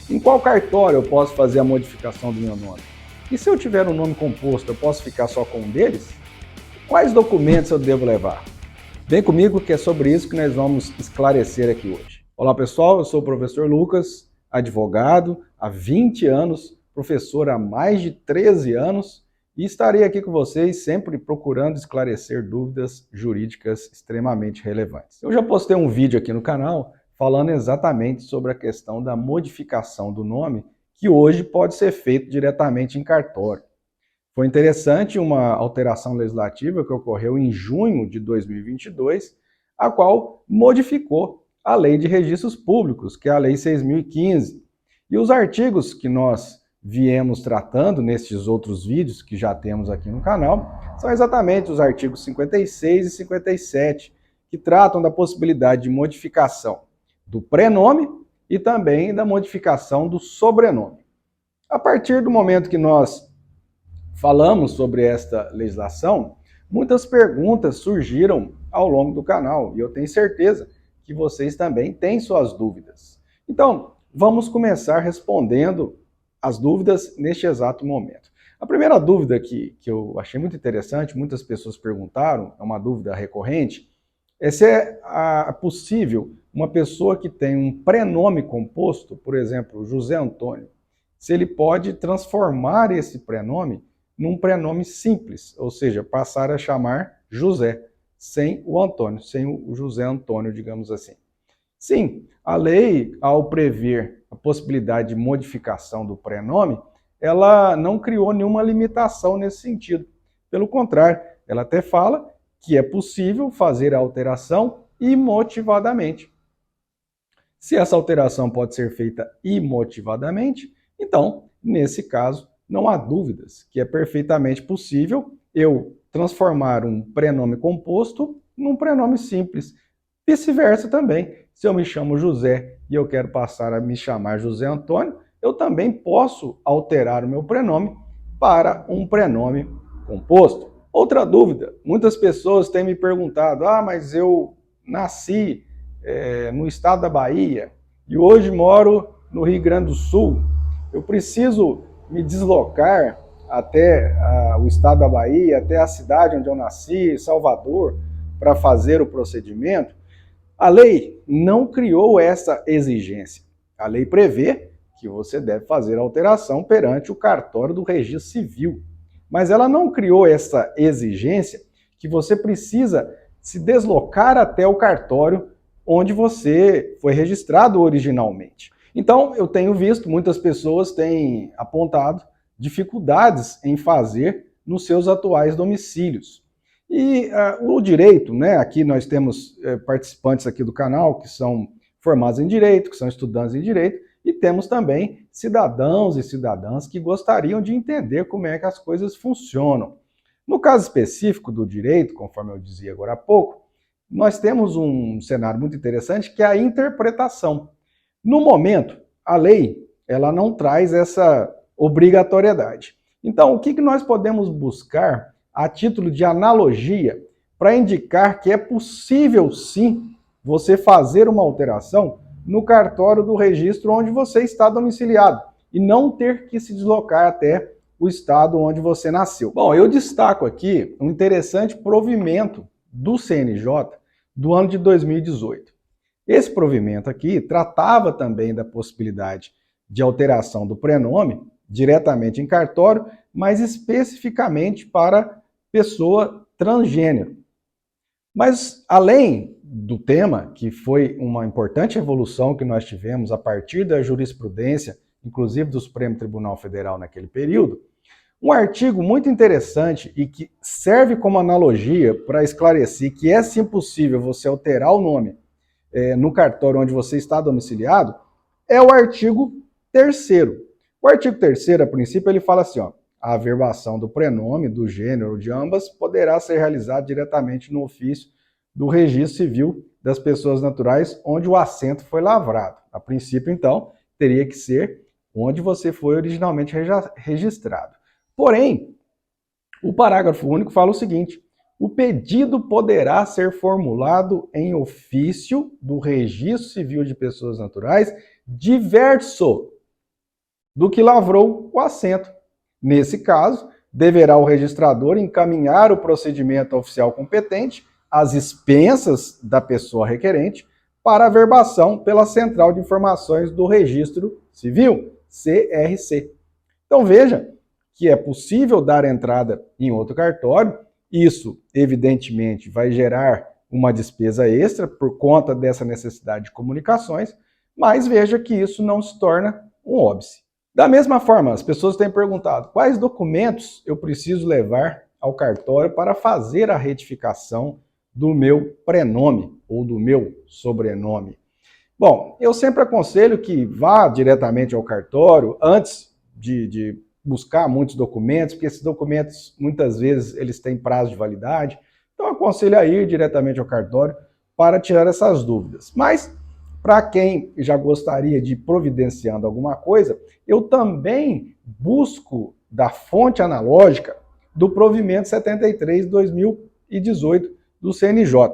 Em qual cartório eu posso fazer a modificação do meu nome? E se eu tiver um nome composto, eu posso ficar só com um deles? Quais documentos eu devo levar? Vem comigo que é sobre isso que nós vamos esclarecer aqui hoje. Olá pessoal, eu sou o professor Lucas, advogado há 20 anos, professor há mais de 13 anos e estarei aqui com vocês sempre procurando esclarecer dúvidas jurídicas extremamente relevantes. Eu já postei um vídeo aqui no canal falando exatamente sobre a questão da modificação do nome que hoje pode ser feito diretamente em cartório. Foi interessante uma alteração legislativa que ocorreu em junho de 2022, a qual modificou a Lei de Registros Públicos, que é a Lei 6.015. E os artigos que nós viemos tratando nesses outros vídeos que já temos aqui no canal, são exatamente os artigos 56 e 57, que tratam da possibilidade de modificação do prenome e também da modificação do sobrenome. A partir do momento que nós falamos sobre esta legislação, muitas perguntas surgiram ao longo do canal e eu tenho certeza que vocês também têm suas dúvidas. Então, vamos começar respondendo as dúvidas neste exato momento. A primeira dúvida que eu achei muito interessante, muitas pessoas perguntaram, é uma dúvida recorrente, é se é possível uma pessoa que tem um prenome composto, por exemplo, José Antônio, se ele pode transformar esse prenome num prenome simples, ou seja, passar a chamar José, sem o Antônio, sem o José Antônio, digamos assim. Sim, a lei, ao prever a possibilidade de modificação do prenome, ela não criou nenhuma limitação nesse sentido. Pelo contrário, ela até fala que é possível fazer a alteração imotivadamente. Se essa alteração pode ser feita imotivadamente, então, nesse caso, não há dúvidas que é perfeitamente possível eu transformar um prenome composto num prenome simples. Vice-versa também. Se eu me chamo José e eu quero passar a me chamar José Antônio, eu também posso alterar o meu prenome para um prenome composto. Outra dúvida, muitas pessoas têm me perguntado, mas eu nasci no estado da Bahia e hoje moro no Rio Grande do Sul. Eu preciso me deslocar até o estado da Bahia, até a cidade onde eu nasci, Salvador, para fazer o procedimento. A lei não criou essa exigência. A lei prevê que você deve fazer a alteração perante o cartório do Registro Civil. Mas ela não criou essa exigência que você precisa se deslocar até o cartório onde você foi registrado originalmente. Então, eu tenho visto, muitas pessoas têm apontado dificuldades em fazer nos seus atuais domicílios. E o direito, né, aqui nós temos participantes aqui do canal que são formados em direito, que são estudantes em direito, e temos também cidadãos e cidadãs que gostariam de entender como é que as coisas funcionam. No caso específico do direito, conforme eu dizia agora há pouco, nós temos um cenário muito interessante que é a interpretação. No momento, a lei ela não traz essa obrigatoriedade. Então, o que nós podemos buscar a título de analogia para indicar que é possível, sim, você fazer uma alteração no cartório do registro onde você está domiciliado e não ter que se deslocar até o estado onde você nasceu? Bom, eu destaco aqui um interessante provimento do CNJ do ano de 2018. Esse provimento aqui tratava também da possibilidade de alteração do prenome diretamente em cartório, mas especificamente para pessoa transgênero. Mas além do tema, que foi uma importante evolução que nós tivemos a partir da jurisprudência, inclusive do Supremo Tribunal Federal naquele período, um artigo muito interessante e que serve como analogia para esclarecer que é sim possível você alterar o nome no cartório onde você está domiciliado, é o artigo 3º. O artigo 3º, a princípio, ele fala assim, a averbação do prenome, do gênero, de ambas, poderá ser realizada diretamente no ofício do Registro Civil das Pessoas Naturais, onde o assento foi lavrado. A princípio, então, teria que ser onde você foi originalmente registrado. Porém, o parágrafo único fala o seguinte: o pedido poderá ser formulado em ofício do Registro Civil de Pessoas Naturais diverso do que lavrou o assento. Nesse caso, deverá o registrador encaminhar o procedimento oficial competente às expensas da pessoa requerente para averbação pela Central de Informações do Registro Civil, CRC. Então veja que é possível dar entrada em outro cartório. Isso, evidentemente, vai gerar uma despesa extra por conta dessa necessidade de comunicações, mas veja que isso não se torna um óbice. Da mesma forma, as pessoas têm perguntado quais documentos eu preciso levar ao cartório para fazer a retificação do meu prenome ou do meu sobrenome. Bom, eu sempre aconselho que vá diretamente ao cartório antes de buscar muitos documentos, porque esses documentos, muitas vezes, eles têm prazo de validade. Então, eu aconselho a ir diretamente ao cartório para tirar essas dúvidas. Mas, para quem já gostaria de ir providenciando alguma coisa, eu também busco da fonte analógica do provimento 73 de 2018 do CNJ.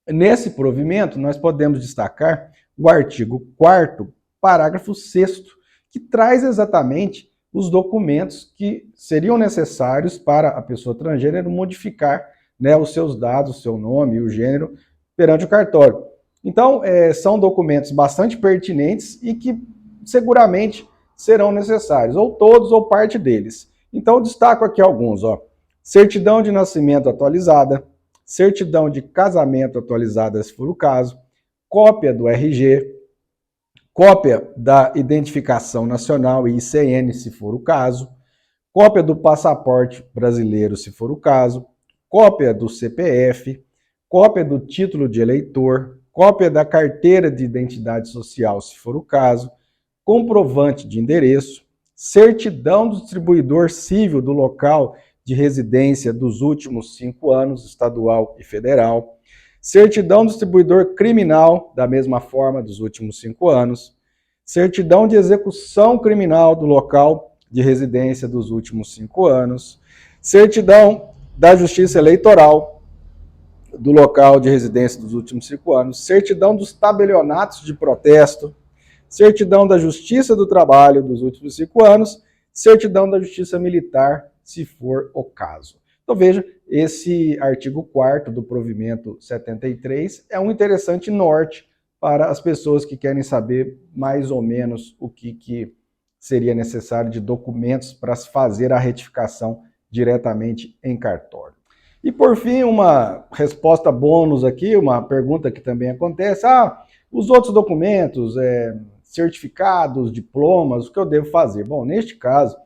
Nesse provimento, nós podemos destacar o artigo 4º, parágrafo 6º, que traz exatamente os documentos que seriam necessários para a pessoa transgênero modificar, né, os seus dados, o seu nome e o gênero perante o cartório. Então, são documentos bastante pertinentes e que seguramente serão necessários, ou todos ou parte deles. Então, eu destaco aqui alguns. Certidão de nascimento atualizada, certidão de casamento atualizada, se for o caso, cópia do RG, cópia da identificação nacional e ICN, se for o caso, cópia do passaporte brasileiro, se for o caso, cópia do CPF, cópia do título de eleitor, cópia da carteira de identidade social, se for o caso, comprovante de endereço, certidão do distribuidor civil do local de residência dos últimos 5 anos, estadual e federal, certidão do distribuidor criminal, da mesma forma, dos últimos 5 anos, certidão de execução criminal do local de residência dos últimos 5 anos, certidão da Justiça Eleitoral do local de residência dos últimos 5 anos, certidão dos tabelionatos de protesto, certidão da Justiça do Trabalho dos últimos 5 anos, certidão da Justiça Militar, se for o caso. Então veja, esse artigo 4º do provimento 73 é um interessante norte para as pessoas que querem saber mais ou menos o que seria necessário de documentos para se fazer a retificação diretamente em cartório. E por fim, uma resposta bônus aqui, uma pergunta que também acontece, os outros documentos, certificados, diplomas, o que eu devo fazer? Bom, neste caso,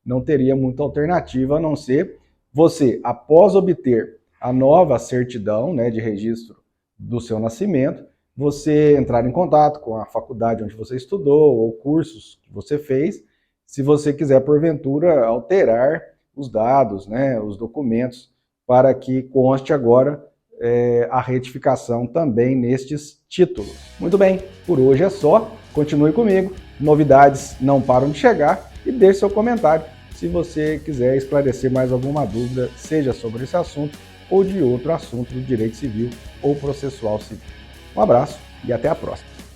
não teria muita alternativa a não ser você, após obter a nova certidão, né, de registro do seu nascimento, você entrar em contato com a faculdade onde você estudou ou cursos que você fez, se você quiser, porventura, alterar os dados, né, os documentos, para que conste agora a retificação também nestes títulos. Muito bem, por hoje é só. Continue comigo, novidades não param de chegar e deixe seu comentário se você quiser esclarecer mais alguma dúvida, seja sobre esse assunto ou de outro assunto do direito civil ou processual civil. Um abraço e até a próxima.